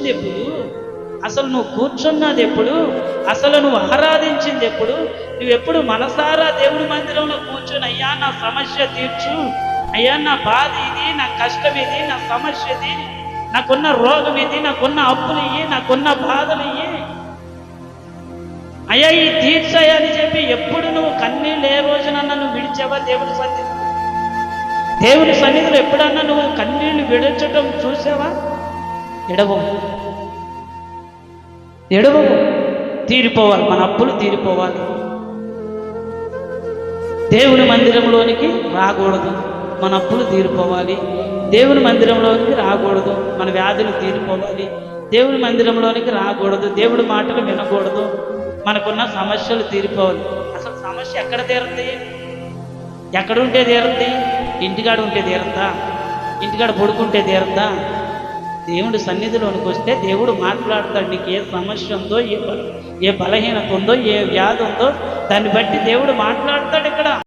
వచ్చింది ఎప్పుడు, అసలు నువ్వు కూర్చున్నది ఎప్పుడు, అసలు నువ్వు ఆరాధించింది ఎప్పుడు, నువ్వెప్పుడు మనసారా దేవుడి మందిరంలో కూర్చొని అయ్యా నా సమస్య తీర్చు, అయ్యా నా బాధ ఇది, నా కష్టం ఇది, నా సమస్య ఇది, నాకున్న రోగం ఇది, నాకున్న అప్పులు ఇయ్యి, నాకున్న బాధలు ఇయ్యి, అయ్యా ఈ తీర్చాయి అని చెప్పి ఎప్పుడు నువ్వు కన్నీళ్ళు ఏ రోజునన్నా నువ్వు విడిచావా దేవుడి సన్నిధి? దేవుని సన్నిధిలో ఎప్పుడన్నా నువ్వు కన్నీళ్లు విడచటం చూసావా? ఎడవవు, తీరిపోవాలి, మన అప్పులు తీరిపోవాలి. దేవుని మందిరంలోనికి రాకూడదు, మన అప్పులు తీరిపోవాలి. దేవుని మందిరంలోనికి రాకూడదు, మన వ్యాధులు తీరిపోవాలి. దేవుని మందిరంలోనికి రాకూడదు, దేవుడి మాటలు వినకూడదు, మనకున్న సమస్యలు తీరిపోవాలి. అసలు సమస్య ఎక్కడ తీరుతుంది? ఎక్కడుంటే తీరుతుంది? ఇంటికాడ ఉంటే తీరుతా? ఇంటికాడ పడుకుంటే తీరుతా? దేవుడి సన్నిధిలోనికి వస్తే దేవుడు మాట్లాడతాడు. నీకు ఏ సమస్య ఉందో, ఏ బలహీనత ఉందో, ఏ వ్యాధి ఉందో దాన్ని బట్టి దేవుడు మాట్లాడతాడు ఇక్కడ.